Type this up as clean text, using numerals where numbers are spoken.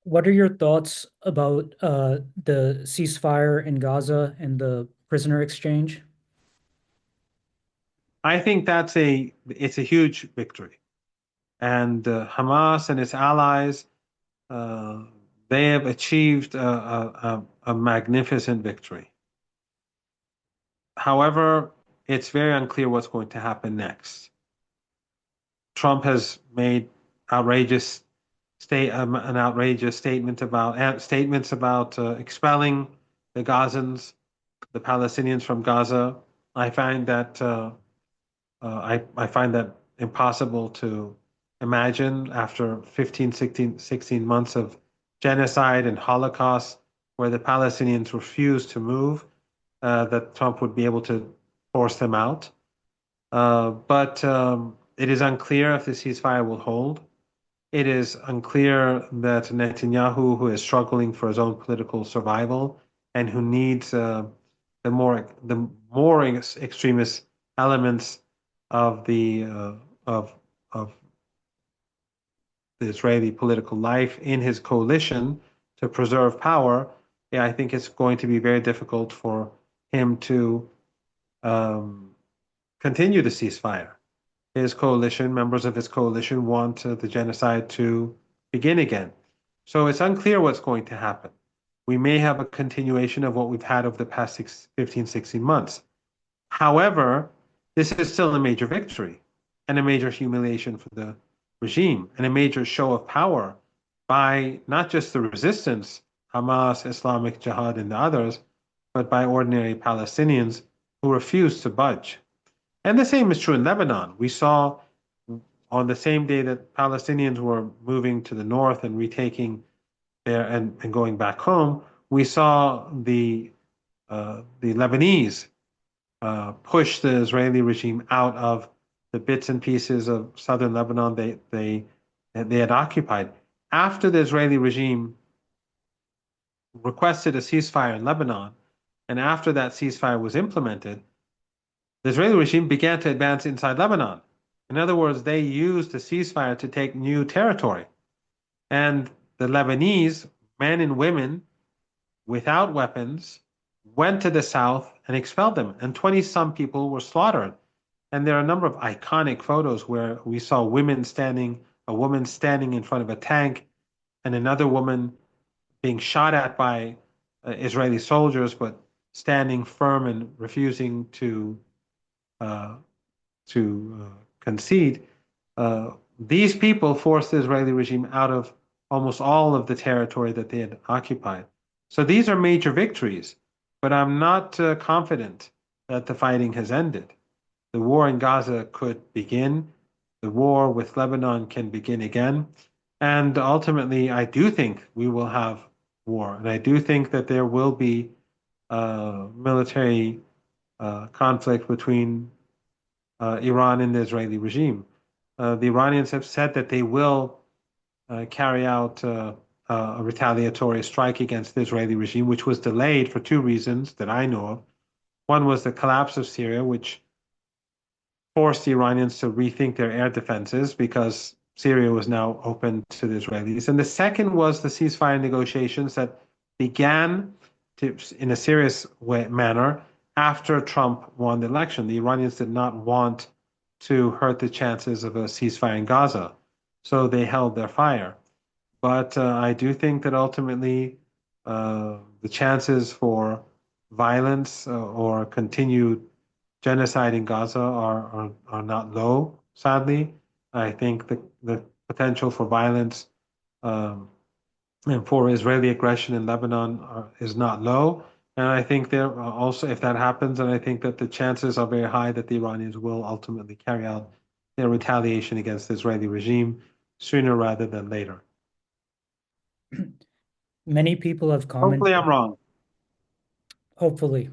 What are your thoughts about the ceasefire in Gaza and the prisoner exchange? I think it's a huge victory, and Hamas and its allies uh, they have achieved a magnificent victory. However, it's very unclear what's going to happen next. Trump has made outrageous an outrageous statements about expelling the Gazans, the Palestinians from Gaza. I find that I find that impossible to imagine after 15, 16 months of genocide and Holocaust, where the Palestinians refused to move, that Trump would be able to force them out. But it is unclear if the ceasefire will hold. It is unclear that Netanyahu, who is struggling for his own political survival and who needs the more extremist elements of of of the Israeli political life in his coalition to preserve power, yeah, I think it's going to be very difficult for him to um, continue the ceasefire. His coalition, members of his coalition, want the genocide to begin again. So it's unclear what's going to happen. We may have a continuation of what we've had over the past 15, 16 months. However, this is still a major victory and a major humiliation for the regime and a major show of power by not just the resistance, Hamas, Islamic Jihad, and the others, but by ordinary Palestinians who refuse to budge. And the same is true in Lebanon. We saw on the same day that Palestinians were moving to the north and retaking and going back home, we saw the Lebanese push the Israeli regime out of the bits and pieces of southern Lebanon they had occupied. After the Israeli regime requested a ceasefire in Lebanon, and after that ceasefire was implemented, the Israeli regime began to advance inside Lebanon. In other words, they used the ceasefire to take new territory. And the Lebanese, men and women without weapons, went to the south and expelled them. And 20 some people were slaughtered. And there are a number of iconic photos where we saw a woman standing in front of a tank, and another woman being shot at by Israeli soldiers, but standing firm and refusing uh, to concede. These people forced the Israeli regime out of almost all of the territory that they had occupied. So these are major victories, but I'm not confident that the fighting has ended. The war in Gaza could begin. The war with Lebanon can begin again. And ultimately, I do think we will have war. And I do think that there will be military conflict between Iran and the Israeli regime. The Iranians have said that they will carry out a retaliatory strike against the Israeli regime, which was delayed for two reasons that I know of. One was the collapse of Syria, which forced the Iranians to rethink their air defenses because Syria was now open to the Israelis. And the second was the ceasefire negotiations that began in a serious manner after Trump won the election. The Iranians did not want to hurt the chances of a ceasefire in Gaza, so they held their fire. But I do think that ultimately the chances for violence or continued genocide in Gaza are not low, sadly. I think the potential for violence um, and for Israeli aggression in Lebanon is not low. And I think there also, if that happens, and I think that the chances are very high that the Iranians will ultimately carry out their retaliation against the Israeli regime sooner rather than later. Many people have Hopefully, commented, I'm wrong. hopefully.